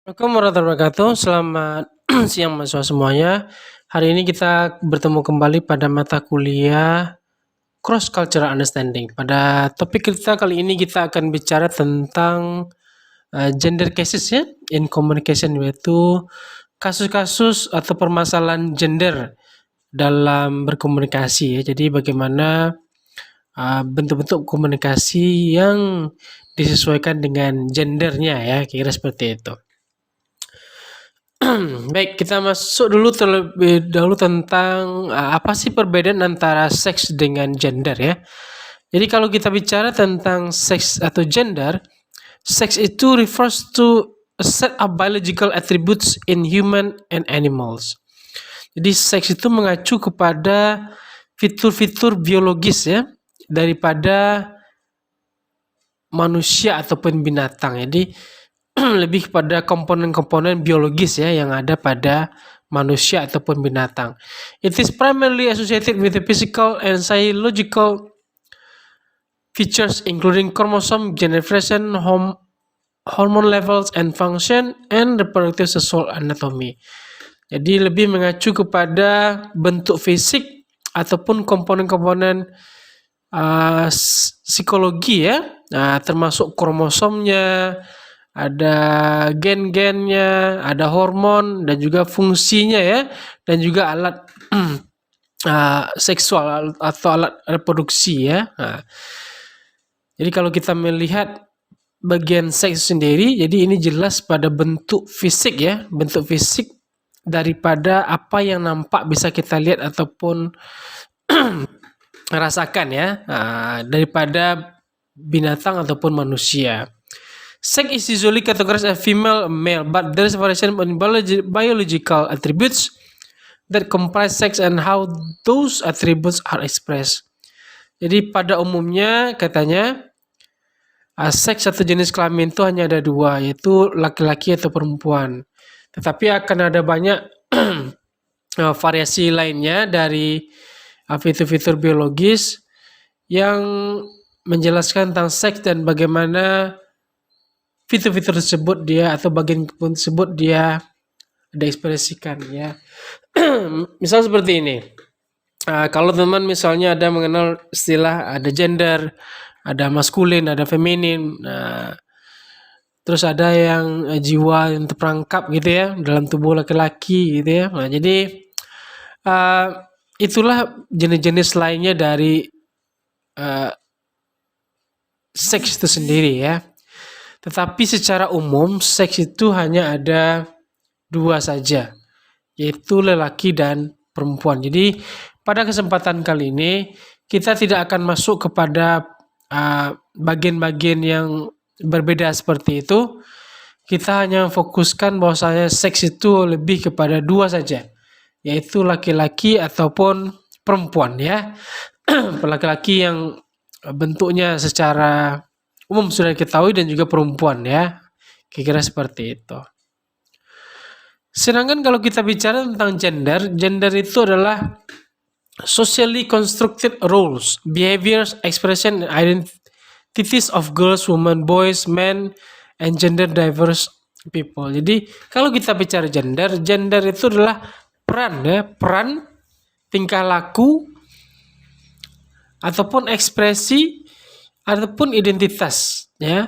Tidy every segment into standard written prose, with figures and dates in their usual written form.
Assalamualaikum warahmatullahi wabarakatuh. Selamat siang mahasiswa semuanya. Hari ini kita bertemu kembali pada mata kuliah Cross Cultural Understanding. Pada topik kita kali ini kita akan bicara tentang gender cases ya in communication, yaitu kasus-kasus atau permasalahan gender dalam berkomunikasi ya. Jadi bagaimana bentuk-bentuk komunikasi yang disesuaikan dengan gendernya ya, kira seperti itu. Baik, kita masuk dulu terlebih dahulu tentang apa sih perbedaan antara seks dengan gender ya. Jadi kalau kita bicara tentang seks atau gender, seks itu refers to a set of biological attributes in human and animals. Jadi seks itu mengacu kepada fitur-fitur biologis ya daripada manusia ataupun binatang. Jadi lebih kepada komponen-komponen biologis ya yang ada pada manusia ataupun binatang. It is primarily associated with the physical and psychological features including chromosome, generation, hormone levels and function, and reproductive sexual anatomy. Jadi lebih mengacu kepada bentuk fisik ataupun komponen-komponen psikologi ya, termasuk kromosomnya, ada gen-gennya, ada hormon dan juga fungsinya ya, dan juga alat seksual atau alat reproduksi ya. Jadi kalau kita melihat bagian seks sendiri, jadi ini jelas pada bentuk fisik ya, bentuk fisik daripada apa yang nampak bisa kita lihat ataupun rasakan ya, daripada binatang ataupun manusia. Sex is usually categorized as female and male, but there is variation in biological attributes that comprise sex and how those attributes are expressed. Jadi pada umumnya katanya seks atau jenis kelamin itu hanya ada dua, yaitu laki-laki atau perempuan. Tetapi akan ada banyak variasi lainnya dari fitur-fitur biologis yang menjelaskan tentang seks dan bagaimana fitur-fitur tersebut dia atau bagian tersebut dia diekspresikan ya. Misal seperti ini. Kalau teman misalnya ada mengenal istilah ada gender, ada maskulin, ada feminin. Terus ada yang jiwa yang terperangkap gitu ya dalam tubuh laki-laki gitu ya. Nah, jadi itulah jenis-jenis lainnya dari seks itu sendiri ya. Tetapi secara umum seks itu hanya ada dua saja, yaitu lelaki dan perempuan. Jadi pada kesempatan kali ini kita tidak akan masuk kepada bagian-bagian yang berbeda seperti itu. Kita hanya fokuskan bahwasanya seks itu lebih kepada dua saja, yaitu laki-laki ataupun perempuan ya. Laki-laki yang bentuknya secara umum sudah diketahui dan juga perempuan ya. Kira-kira seperti itu. Sedangkan kalau kita bicara tentang gender itu adalah socially constructed roles, behaviors, expression, and identities of girls, women, boys, men, and gender diverse people. Jadi kalau kita bicara gender itu adalah peran ya, peran, tingkah laku, ataupun ekspresi, ataupun identitas ya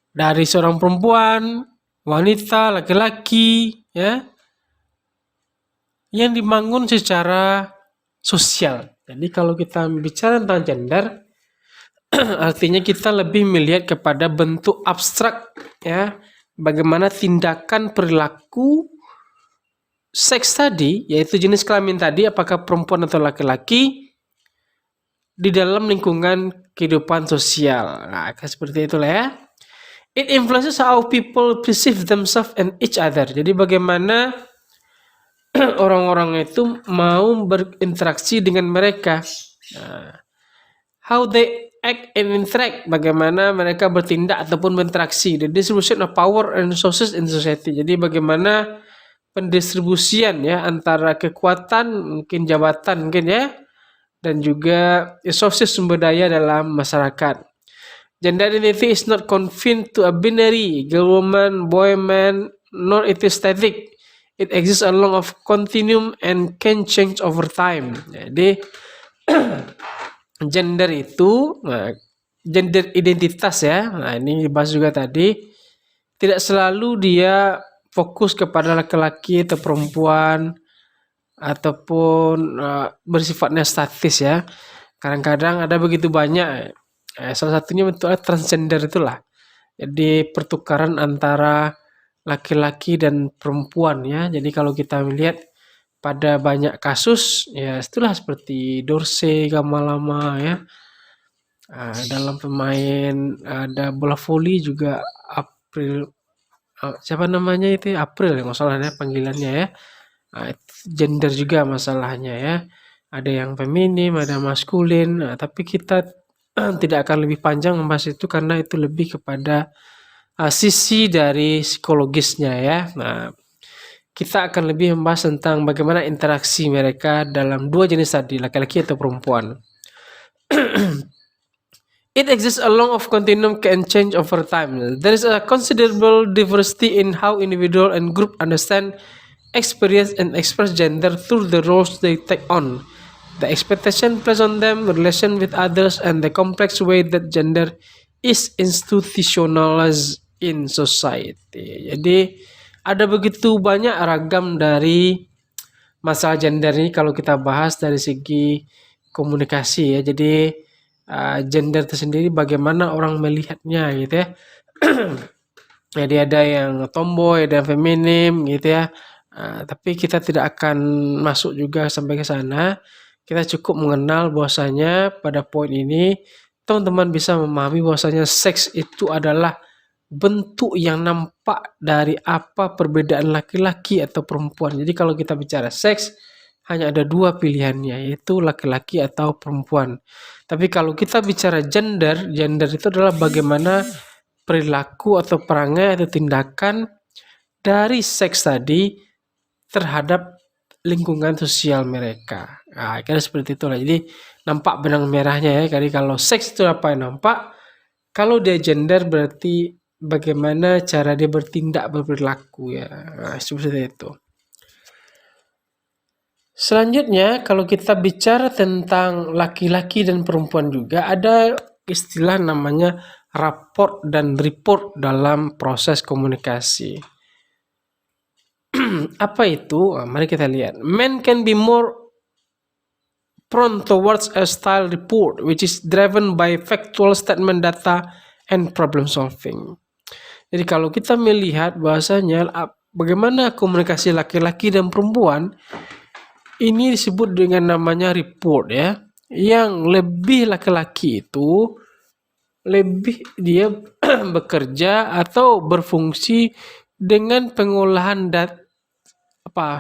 dari seorang perempuan, wanita, laki-laki ya yang dibangun secara sosial. Jadi kalau kita bicara tentang gender artinya kita lebih melihat kepada bentuk abstrak ya, bagaimana tindakan perilaku seks tadi, yaitu jenis kelamin tadi apakah perempuan atau laki-laki di dalam lingkungan kehidupan sosial. Nah, seperti itulah ya. It influences how people perceive themselves and each other. Jadi bagaimana orang-orang itu mau berinteraksi dengan mereka. How they act and interact. Bagaimana mereka bertindak ataupun berinteraksi. The distribution of power and resources in society. Jadi bagaimana pendistribusian ya antara kekuatan, mungkin jabatan mungkin ya, dan juga resources sumber daya dalam masyarakat. Gender identity is not confined to a binary, girl, woman, boy, man, nor it is static. It exists along a continuum and can change over time. Jadi gender itu, gender identitas ya. Nah, ini dibahas juga tadi. Tidak selalu dia fokus kepada laki-laki atau perempuan ataupun bersifatnya statis ya. Kadang-kadang ada begitu banyak. Salah satunya bentuknya transgender itulah. Jadi pertukaran antara laki-laki dan perempuan ya. Jadi kalau kita melihat pada banyak kasus ya itulah seperti Dorsey, Gamalama ya. Dalam pemain ada bola voli juga April, siapa namanya itu April ya masalahnya panggilannya ya. Gender juga masalahnya ya. Ada yang feminim, ada maskulin. Tapi kita tidak akan lebih panjang membahas itu karena itu lebih kepada sisi dari psikologisnya ya. Nah, kita akan lebih membahas tentang bagaimana interaksi mereka dalam dua jenis tadi, laki-laki atau perempuan. It exists along of continuum can change over time. There is a considerable diversity in how individual and group understand, experience, and express gender through the roles they take on, the expectation placed on them, relation with others, and the complex way that gender is institutionalized in society. Jadi ada begitu banyak ragam dari masalah gender ini kalau kita bahas dari segi komunikasi ya. Jadi gender itu sendiri bagaimana orang melihatnya gitu ya. Jadi ada yang tomboy, ada yang feminim gitu ya. Tapi kita tidak akan masuk juga sampai ke sana. Kita cukup mengenal bahwasanya pada poin ini teman-teman bisa memahami bahwasanya seks itu adalah bentuk yang nampak dari apa perbedaan laki-laki atau perempuan. Jadi kalau kita bicara seks hanya ada dua pilihannya yaitu laki-laki atau perempuan. Tapi kalau kita bicara gender, gender itu adalah bagaimana perilaku atau perangai atau tindakan dari seks tadi terhadap lingkungan sosial mereka. Kira seperti itulah. Jadi nampak benang merahnya ya. Jadi kalau seks itu apa yang nampak? Kalau dia gender berarti bagaimana cara dia bertindak berperilaku ya. Seperti itu. Selanjutnya kalau kita bicara tentang laki-laki dan perempuan juga ada istilah namanya rapport dan report dalam proses komunikasi. Apa itu? Mari kita lihat. Men can be more prone towards a style report which is driven by factual statement data and problem solving. Jadi kalau kita melihat bahasanya bagaimana komunikasi laki-laki dan perempuan ini disebut dengan namanya report ya. Yang lebih laki-laki itu lebih dia bekerja atau berfungsi dengan pengolahan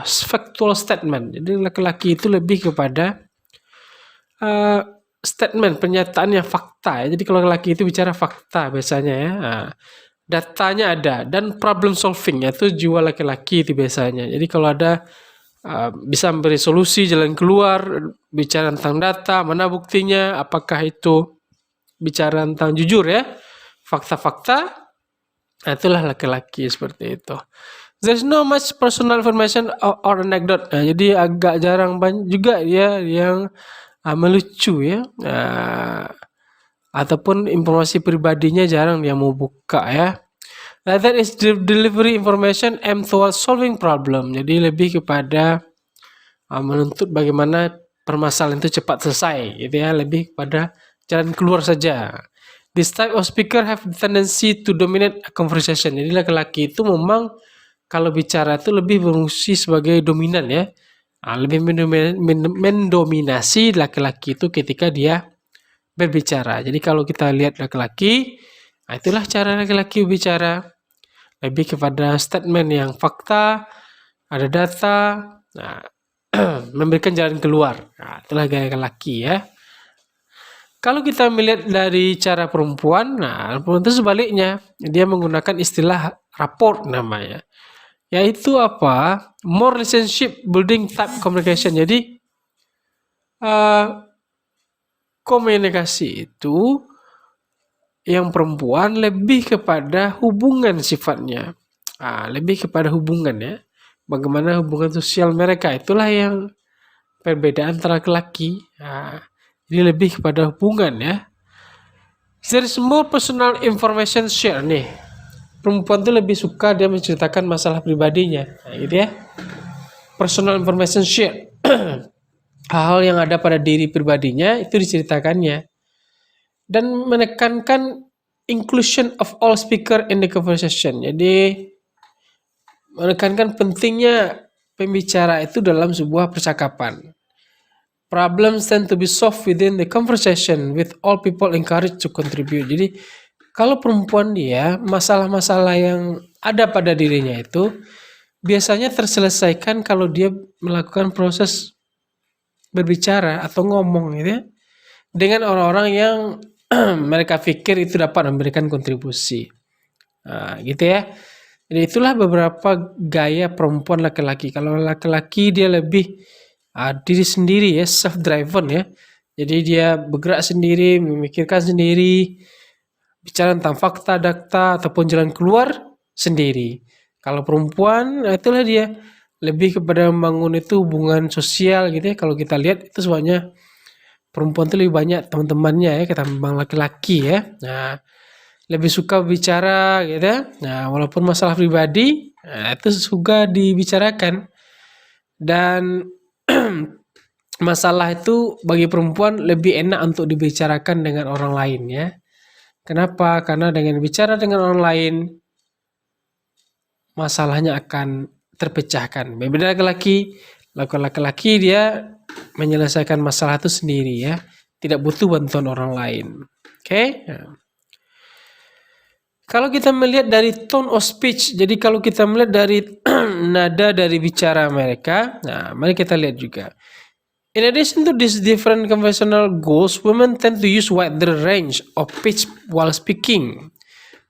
factual statement. Jadi laki-laki itu lebih kepada statement, pernyataan yang fakta ya. Jadi kalau laki itu bicara fakta biasanya ya. Datanya ada dan problem solving itu jiwa laki-laki itu biasanya. Jadi kalau ada bisa memberi solusi, jalan keluar, bicara tentang data, mana buktinya, apakah itu bicara tentang jujur ya, fakta-fakta, itulah laki-laki seperti itu. There's no much personal information or anecdote. Jadi agak jarang banyak juga ya yang melucu ya, ataupun informasi pribadinya jarang dia mau buka ya. That is delivery information aimed towards solving problem. Jadi lebih kepada menuntut bagaimana permasalahan itu cepat selesai, gitu ya. Lebih kepada jalan keluar saja. This type of speaker have tendency to dominate a conversation. Jadi laki-laki itu memang kalau bicara itu lebih berfungsi sebagai dominan ya. Lebih mendominasi laki-laki itu ketika dia berbicara. Jadi kalau kita lihat laki-laki, itulah cara laki-laki bicara. Lebih kepada statement yang fakta, ada data, memberikan jalan keluar. Itulah gaya laki ya. Kalau kita melihat dari cara perempuan, perempuan itu sebaliknya. Dia menggunakan istilah rapport namanya. Yaitu apa? More relationship building type communication. Jadi komunikasi itu yang perempuan lebih kepada hubungan sifatnya. Lebih kepada hubungan ya. Bagaimana hubungan sosial mereka, itulah yang perbedaan antara laki-laki. Ini lebih kepada hubungan ya. There is more personal information share nih. Perempuan tuh lebih suka dia menceritakan masalah pribadinya, gitu ya. Personal information share. Hal-hal yang ada pada diri pribadinya itu diceritakannya. Dan menekankan inclusion of all speaker in the conversation. Jadi menekankan pentingnya pembicara itu dalam sebuah percakapan. Problems tend to be solved within the conversation with all people encouraged to contribute. Jadi kalau perempuan dia masalah-masalah yang ada pada dirinya itu biasanya terselesaikan kalau dia melakukan proses berbicara atau ngomong gitu ya, dengan orang-orang yang mereka pikir itu dapat memberikan kontribusi. Gitu ya. Jadi itulah beberapa gaya perempuan laki-laki. Kalau laki-laki dia lebih diri sendiri ya, self driven ya. Jadi dia bergerak sendiri, memikirkan sendiri, bicara tentang fakta, data ataupun jalan keluar sendiri. Kalau perempuan, itulah dia lebih kepada membangun itu hubungan sosial gitu ya. Kalau kita lihat itu semuanya perempuan itu lebih banyak teman-temannya ya ketimbang laki-laki ya. Nah, lebih suka bicara gitu ya. Nah, walaupun masalah pribadi, itu juga dibicarakan. Dan masalah itu bagi perempuan lebih enak untuk dibicarakan dengan orang lain ya. Kenapa? Karena dengan bicara dengan orang lain, masalahnya akan terpecahkan. Berbeda laki-laki dia menyelesaikan masalah itu sendiri ya. Tidak butuh bantuan orang lain. Oke? Nah. Kalau kita melihat dari tone of speech, jadi kalau kita melihat dari nada dari bicara mereka, nah mari kita lihat juga. In addition to these different conventional goals, women tend to use wider range of pitch while speaking.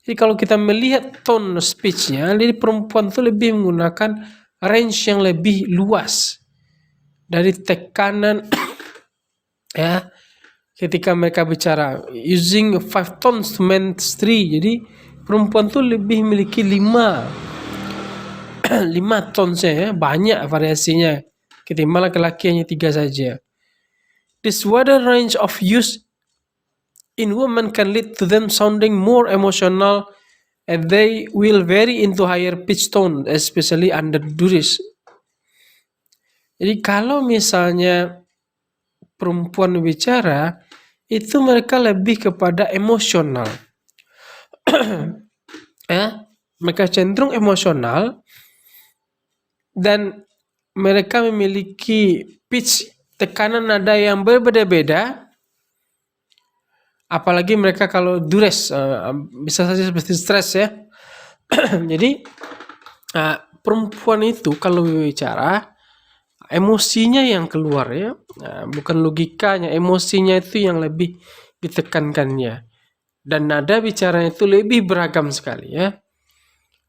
Jadi kalau kita melihat tone speech-nya, jadi perempuan itu lebih menggunakan range yang lebih luas dari tekanan ya ketika mereka bicara using 5 tones to men's 3. Jadi perempuan tuh lebih memiliki 5 tonesnya ya, banyak variasinya ketimbang laki-laki hanya 3 saja. This wider range of use in women can lead to them sounding more emotional and they will vary into higher pitch tone especially under duress. Jadi kalau misalnya perempuan bicara itu mereka lebih kepada emosional. Ya, mereka cenderung emosional dan mereka memiliki pitch tekanan nada yang berbeda-beda. Apalagi mereka kalau duress, bisa saja seperti stres ya. Jadi perempuan itu kalau bicara emosinya yang keluar ya, bukan logikanya, emosinya itu yang lebih ditekankannya. Dan nada bicaranya itu lebih beragam sekali ya.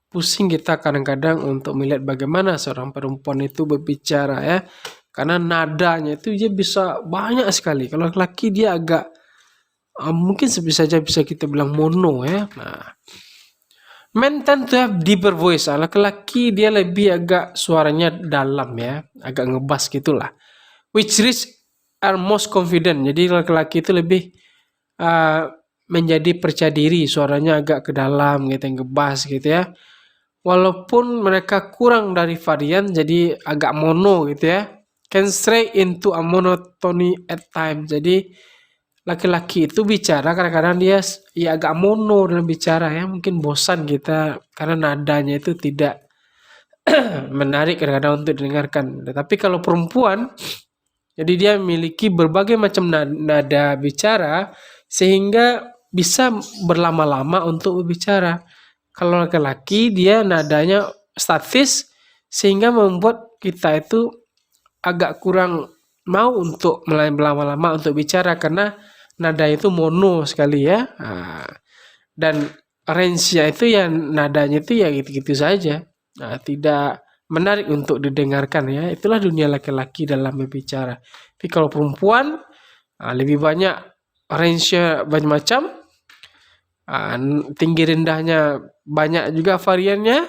Pusing kita kadang-kadang untuk melihat bagaimana seorang perempuan itu berbicara ya. Karena nadanya itu dia bisa banyak sekali. Kalau laki dia agak mungkin bisa kita bilang mono ya. Nah, men tend to have deeper voice. Laki-laki dia lebih agak suaranya dalam ya, agak ngebas gitulah. Which is are most confident. Jadi laki-laki itu lebih menjadi percaya diri, suaranya agak ke dalam gitu, ngebas gitu ya. Walaupun mereka kurang dari varian, jadi agak mono gitu ya. Can stray into a monotony at times. Jadi laki-laki itu bicara kadang-kadang dia ya agak mono dalam bicara ya, mungkin bosan kita karena nadanya itu tidak menarik kadang-kadang untuk didengarkan. Tapi kalau perempuan, jadi dia memiliki berbagai macam nada bicara sehingga bisa berlama-lama untuk berbicara. Kalau laki-laki dia nadanya statis sehingga membuat kita itu agak kurang mau untuk berlama-lama untuk bicara karena nada itu mono sekali ya. Dan range-nya itu ya nadanya itu ya gitu-gitu saja. Tidak menarik untuk didengarkan ya. Itulah dunia laki-laki dalam berbicara. Tapi kalau perempuan lebih banyak range-nya banyak macam tinggi rendahnya banyak juga variannya,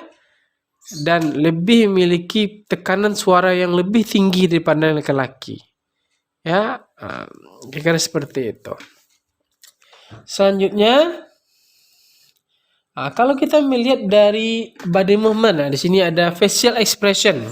dan lebih memiliki tekanan suara yang lebih tinggi daripada laki-laki. Ya, kira-kira seperti itu. Selanjutnya, kalau kita melihat dari body movement, di sini ada facial expression.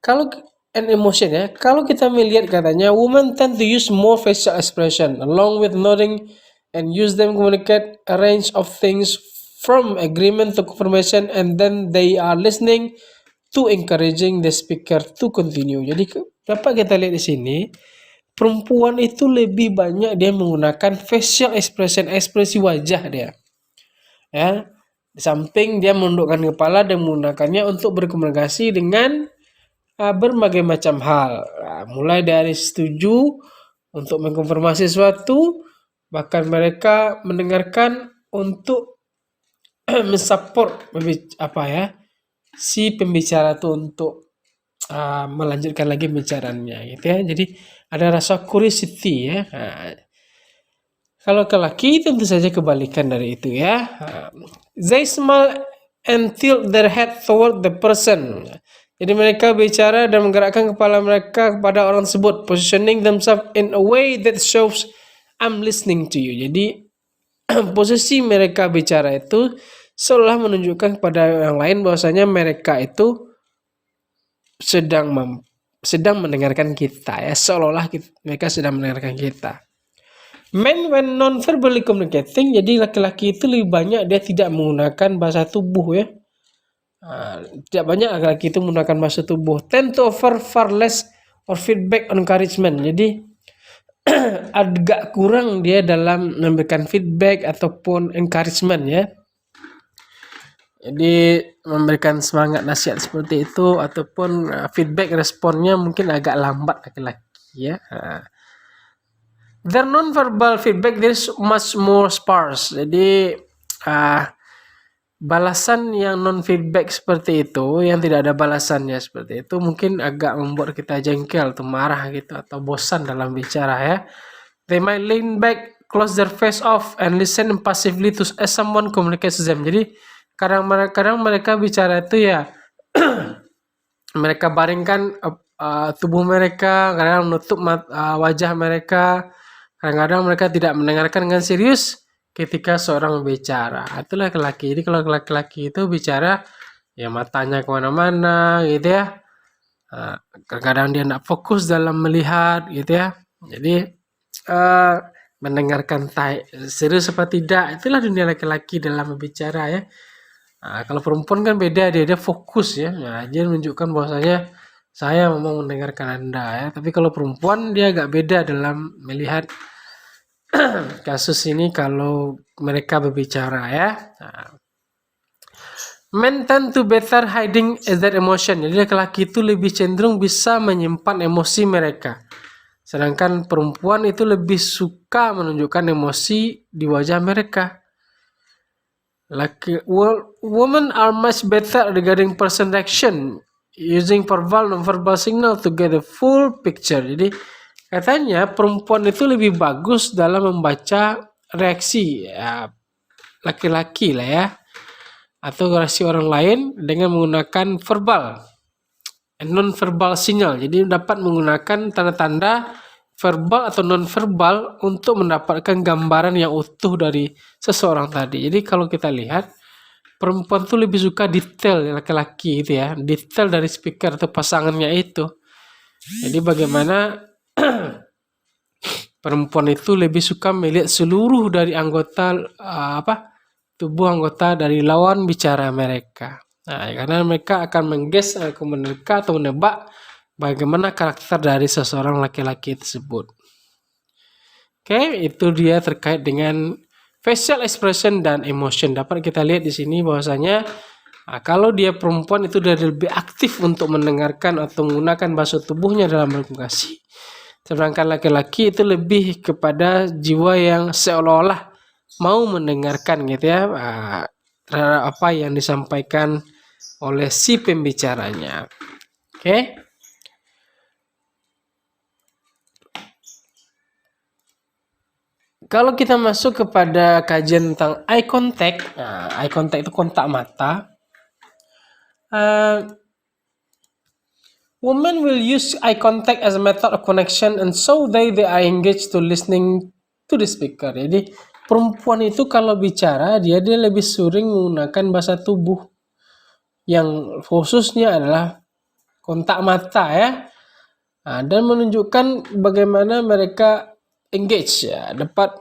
Kalau and emotion ya, kalau kita melihat katanya women tend to use more facial expression along with nodding and use them communicate a range of things from agreement to confirmation, and then they are listening to encouraging the speaker to continue. Jadi dapat kita lihat di sini perempuan itu lebih banyak dia menggunakan facial expression, ekspresi wajah dia. Ya, di samping dia menundukkan kepala dan menggunakannya untuk berkomunikasi dengan berbagai macam hal, mulai dari setuju untuk mengkonfirmasi sesuatu, bahkan mereka mendengarkan untuk mensupport si pembicara itu untuk melanjutkan lagi pembicaraannya gitu ya. Jadi ada rasa curiosity ya. Kalau ke laki tentu saja kebalikan dari itu ya. They smile and tilt their head toward the person. Jadi mereka bicara dan menggerakkan kepala mereka kepada orang tersebut, positioning themselves in a way that shows I'm listening to you. Jadi posisi mereka bicara itu seolah menunjukkan kepada yang lain bahwasanya mereka itu sedang mendengarkan kita ya, seolah-olah mereka sedang mendengarkan kita. Men when non-verbally communicating, jadi laki-laki itu lebih banyak dia tidak menggunakan bahasa tubuh ya. Tidak banyak laki-laki itu menggunakan bahasa tubuh. Tend to offer far less or feedback on encouragement. Jadi agak kurang dia dalam memberikan feedback ataupun encouragement ya. Jadi memberikan semangat, nasihat seperti itu ataupun feedback responnya mungkin agak lambat laki-laki ya. Their non-verbal feedback is much more sparse. Jadi balasan yang non-feedback seperti itu, yang tidak ada balasannya seperti itu, mungkin agak membuat kita jengkel atau marah gitu atau bosan dalam bicara ya. They might lean back, close their face off, and listen passively to as someone communicates to them. Jadi kadang mereka bicara itu ya mereka baringkan tubuh mereka, kadang menutup wajah mereka. Kadang-kadang mereka tidak mendengarkan dengan serius ketika seorang bicara. Itulah laki-laki. Jadi kalau laki-laki itu bicara, ya matanya kemana-mana gitu ya. Kadang-kadang dia tidak fokus dalam melihat gitu ya. Jadi mendengarkan serius apa tidak, itulah dunia laki-laki dalam berbicara ya. Kalau perempuan kan beda, dia fokus ya. Dia menunjukkan bahwasanya saya mau mendengarkan Anda ya. Tapi kalau perempuan dia agak beda dalam melihat kasus ini kalau mereka berbicara ya. Men tend to better hiding their emotion. Jadi laki-laki itu lebih cenderung bisa menyimpan emosi mereka. Sedangkan perempuan itu lebih suka menunjukkan emosi di wajah mereka. Women are much better regarding person reaction, using verbal non-verbal signal to get a full picture. Jadi katanya perempuan itu lebih bagus dalam membaca reaksi ya, laki-laki lah ya, atau reaksi orang lain dengan menggunakan verbal and non-verbal signal. Jadi dapat menggunakan tanda-tanda verbal atau non-verbal untuk mendapatkan gambaran yang utuh dari seseorang tadi. Jadi kalau kita lihat perempuan tuh lebih suka detail laki-laki itu ya, detail dari speaker atau pasangannya itu. Jadi bagaimana perempuan itu lebih suka melihat seluruh dari anggota tubuh anggota dari lawan bicara mereka. Karena mereka akan mengges, menerka atau menebak bagaimana karakter dari seseorang laki-laki tersebut. Oke, itu dia terkait dengan facial expression dan emotion. Dapat kita lihat di sini bahwasanya kalau dia perempuan itu dia lebih aktif untuk mendengarkan atau menggunakan bahasa tubuhnya dalam berkomunikasi. Sedangkan laki-laki itu lebih kepada jiwa yang seolah-olah mau mendengarkan gitu ya terhadap apa yang disampaikan oleh si pembicaranya. Oke. Kalau kita masuk kepada kajian tentang eye contact, eye contact itu kontak mata. Women will use eye contact as a method of connection and so they are engaged to listening to the speaker. Jadi perempuan itu kalau bicara dia lebih sering menggunakan bahasa tubuh yang khususnya adalah kontak mata ya. Dan menunjukkan bagaimana mereka engage ya, dapat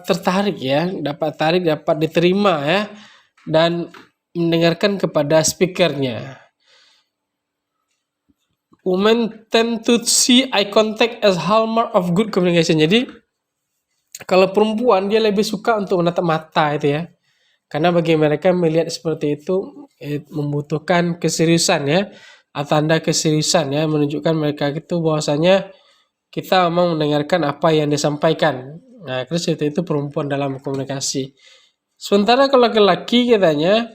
tertarik ya, dapat diterima ya, dan mendengarkan kepada speakernya. Women tend to see eye contact as hallmark of good communication. Jadi kalau perempuan dia lebih suka untuk menatap mata itu ya. Karena bagi mereka melihat seperti itu membutuhkan keseriusan ya. Tanda keseriusan ya, menunjukkan mereka itu bahwasanya kita mau mendengarkan apa yang disampaikan. Nah, terus itu perempuan dalam komunikasi. Sementara kalau laki-laki katanya,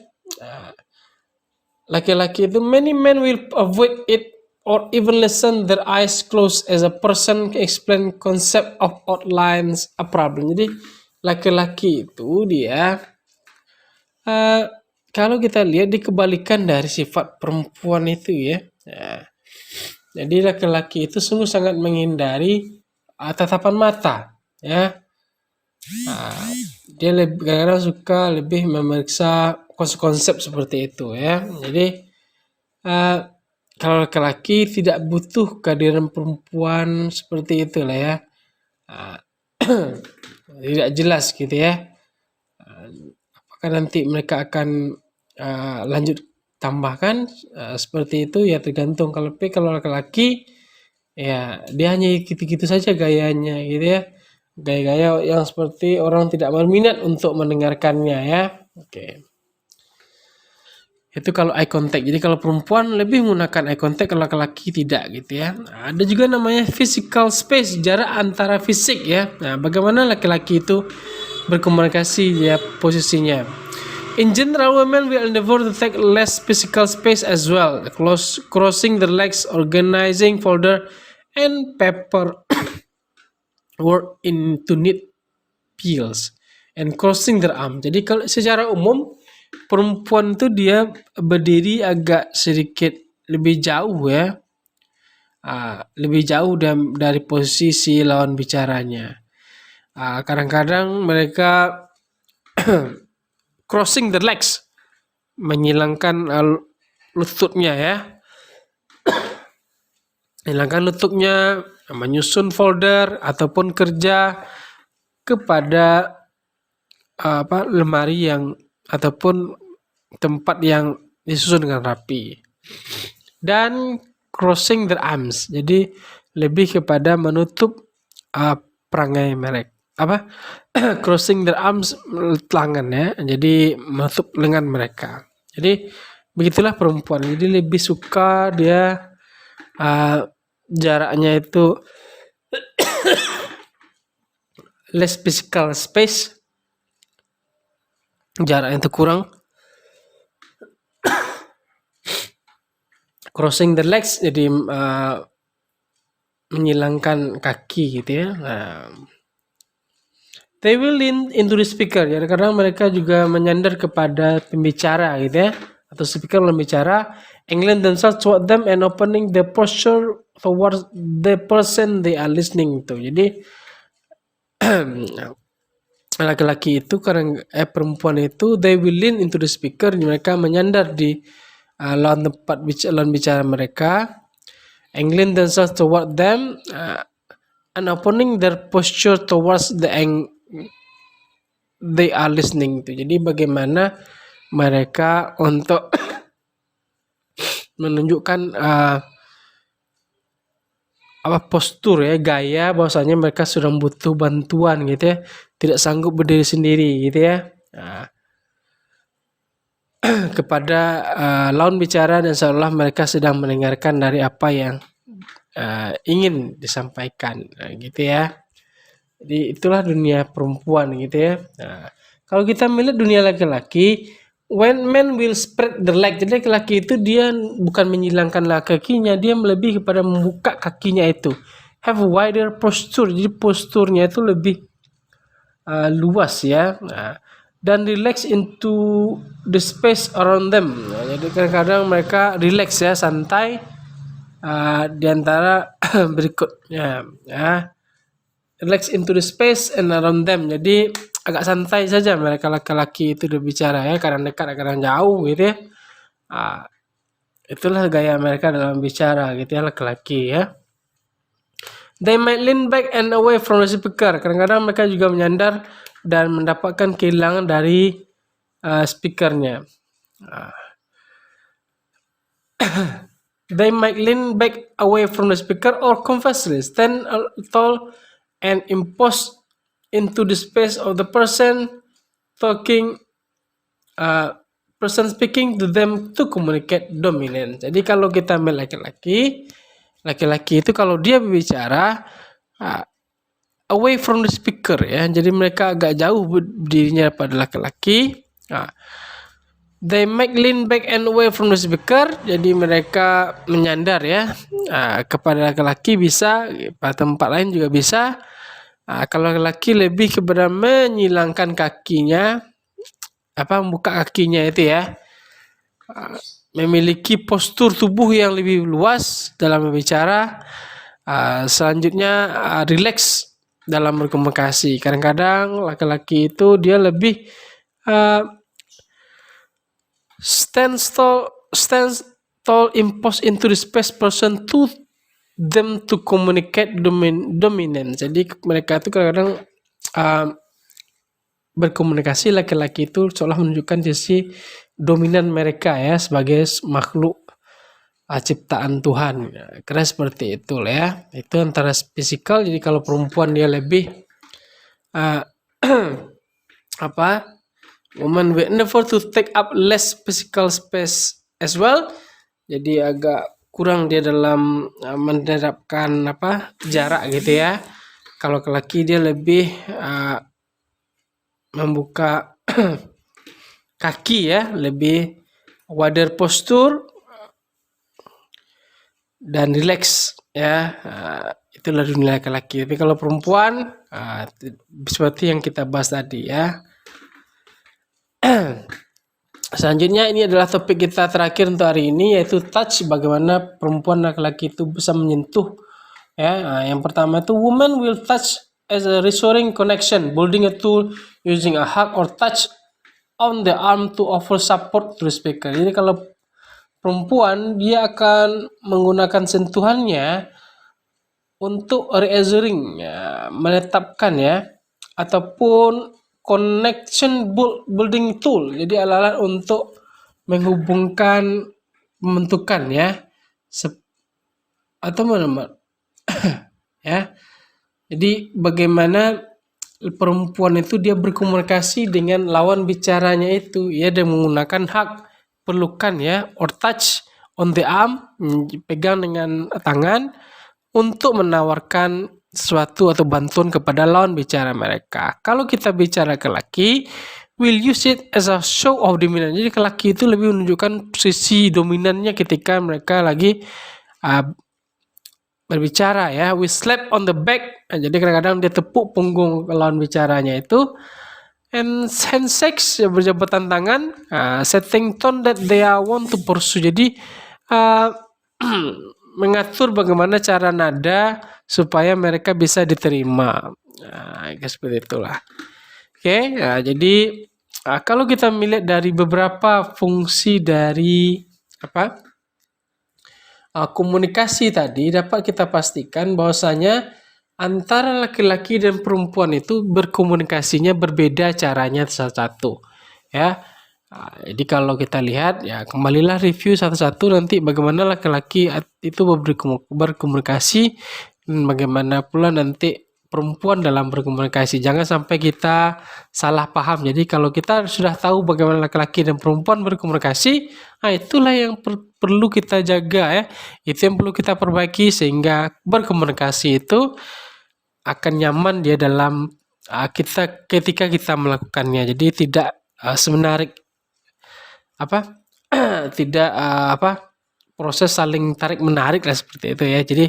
laki-laki itu many men will avoid it or even listen their eyes closed as a person explain concept of outlines a problem. Jadi laki-laki itu dia kalau kita lihat dikebalikan dari sifat perempuan itu ya. Jadi laki-laki itu sungguh sangat menghindari tatapan mata ya. Dia kadang-kadang suka lebih memeriksa konsep seperti itu ya. Jadi kalau laki-laki tidak butuh kehadiran perempuan seperti itulah ya. Tidak jelas gitu ya. Apakah nanti mereka akan lanjut tambahkan seperti itu ya, tergantung. Kalau laki-laki ya dia hanya gitu-gitu saja gayanya gitu ya. Gaya-gaya yang seperti orang tidak berminat untuk mendengarkannya ya. Oke. Itu kalau eye contact. Jadi kalau perempuan lebih menggunakan eye contact, kalau laki-laki tidak gitu ya. Ada juga namanya physical space, jarak antara fisik ya. Nah, bagaimana laki-laki itu berkomunikasi ya posisinya. In general, women will endeavor to take less physical space as well, crossing their legs, organizing folder and paper work into neat piles and crossing their arm. Jadi kalau secara umum perempuan itu dia berdiri agak sedikit lebih jauh ya, lebih jauh dari posisi lawan bicaranya. Kadang-kadang mereka crossing the legs, menyilangkan lututnya ya, menyilangkan lututnya, menyusun folder ataupun kerja kepada lemari yang ataupun tempat yang disusun dengan rapi. Dan crossing their arms, jadi lebih kepada menutup perangai mereka. Crossing their arms, lengan ya, jadi menutup lengan mereka. Jadi begitulah perempuan. Jadi lebih suka dia jaraknya itu less physical space, jaraknya itu kurang. Crossing the legs, jadi menyilangkan kaki gitu ya. They will lean into the speaker. Jadi kadang mereka juga menyandar kepada pembicara gitu ya, atau speaker pembicara. Incline themselves toward them and opening the posture towards the person they are listening to. Jadi laki-laki itu perempuan itu they will lean into the speaker, mereka menyandar di lawan bicara mereka, incline themselves toward them and opening their posture towards the they are listening to. Jadi bagaimana mereka untuk menunjukkan postur ya, gaya bahwasanya mereka sudah butuh bantuan gitu ya, tidak sanggup berdiri sendiri gitu ya, kepada lawan bicara, dan seolah mereka sedang mendengarkan dari apa yang ingin disampaikan gitu ya. Jadi itulah dunia perempuan gitu ya. Kalau kita melihat dunia laki-laki, when men will spread the leg, jadi laki-laki itu dia bukan menyilangkan kakinya, dia lebih kepada membuka kakinya itu, have a wider posture. Jadi posturnya itu lebih luas ya. Dan relax into the space around them. Jadi kadang-kadang mereka relax ya, santai di antara berikutnya ya. Relax into the space and around them. Jadi agak santai saja mereka laki-laki itu berbicara ya, kadang dekat kadang jauh gitu ya. Itulah gaya mereka dalam bicara gitu ya, laki-laki ya. They might lean back and away from the speaker. Kadang-kadang mereka juga menyandar dan mendapatkan kehilangan dari speakernya. They might lean back away from the speaker or conversely stand tall and impose into the space of the person talking, person speaking to them to communicate dominance. Jadi kalau kita ambil laki-laki itu kalau dia berbicara away from the speaker ya, jadi mereka agak jauh berdirinya pada laki-laki. They might lean back and away from the speaker, jadi mereka menyandar ya kepada laki-laki bisa, pada tempat lain juga bisa. Kalau laki-laki lebih kepada menyilangkan kakinya, membuka kakinya itu ya, memiliki postur tubuh yang lebih luas dalam berbicara. Selanjutnya relax dalam berkomunikasi. Kadang-kadang laki-laki itu dia lebih stands tall impose into the space person to them to communicate dominance. Jadi mereka itu kadang-kadang berkomunikasi, laki-laki itu seolah menunjukkan sisi dominan mereka ya sebagai makhluk ciptaan Tuhan. Karena seperti itu ya. Itu antara fisikal. Jadi kalau perempuan dia lebih woman will never to take up less physical space as well. Jadi agak kurang dia dalam menerapkan jarak gitu ya. Kalau laki dia lebih membuka kaki ya, lebih wider postur dan relax ya. Itulah dunia laki-laki. Tapi kalau perempuan seperti yang kita bahas tadi ya. Selanjutnya ini adalah topik kita terakhir untuk hari ini, yaitu touch, bagaimana perempuan dan laki-laki itu bisa menyentuh ya. Yang pertama itu woman will touch as a reassuring connection, building a tool using a hug or touch on the arm to offer support to the speaker. Jadi kalau perempuan dia akan menggunakan sentuhannya untuk reassuring ya, menetapkan ya, ataupun connection building tool. Jadi alat-alat untuk menghubungkan, membentukkan ya, atau mana ya. Jadi bagaimana perempuan itu dia berkomunikasi dengan lawan bicaranya itu ya, dia menggunakan hug, pelukan ya, or touch on the arm, pegang dengan tangan untuk menawarkan sesuatu atau bantuan kepada lawan bicara mereka. Kalau kita bicara ke laki, will use it as a show of dominance. Jadi ke laki itu lebih menunjukkan sisi dominannya ketika mereka lagi berbicara ya. We slap on the back. Jadi kadang-kadang dia tepuk punggung lawan bicaranya itu. And handshakes ya, berjabatan tangan, setting tone that they want to pursue. Jadi mengatur bagaimana cara nada supaya mereka bisa diterima. Seperti itulah. Oke, jadi kalau kita melihat dari beberapa fungsi dari komunikasi tadi, dapat kita pastikan bahwasanya antara laki-laki dan perempuan itu berkomunikasinya berbeda caranya satu-satu ya. Jadi kalau kita lihat ya, kembalilah review satu-satu nanti bagaimana laki-laki itu berkomunikasi dan bagaimana pula nanti perempuan dalam berkomunikasi. Jangan sampai kita salah paham. Jadi kalau kita sudah tahu bagaimana laki-laki dan perempuan berkomunikasi, itulah yang perlu kita jaga ya. Itu yang perlu kita perbaiki sehingga berkomunikasi itu akan nyaman dia dalam ketika kita melakukannya. Jadi tidak semenarik tidak proses saling tarik menarik lah seperti itu ya. Jadi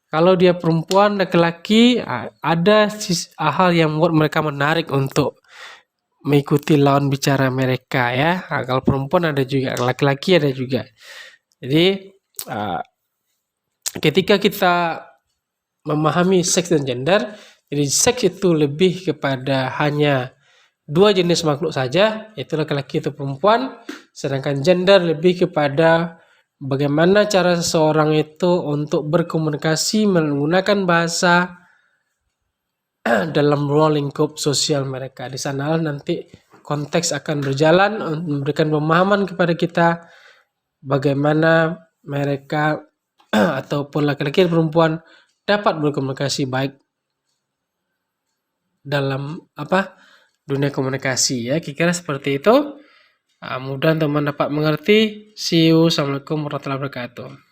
Kalau dia perempuan, laki-laki, ada hal yang membuat mereka menarik untuk mengikuti lawan bicara mereka ya. Kalau perempuan ada juga, laki-laki ada juga. Jadi ketika kita memahami seks dan gender, jadi seks itu lebih kepada hanya dua jenis makhluk saja, yaitu laki-laki atau perempuan, sedangkan gender lebih kepada bagaimana cara seseorang itu untuk berkomunikasi menggunakan bahasa dalam ruang lingkup sosial mereka. Di sana nanti konteks akan berjalan memberikan pemahaman kepada kita bagaimana mereka ataupun laki-laki dan perempuan dapat berkomunikasi baik dalam dunia komunikasi ya. Kira-kira seperti itu. Mudah teman dapat mengerti. See you. Assalamualaikum warahmatullahi wabarakatuh.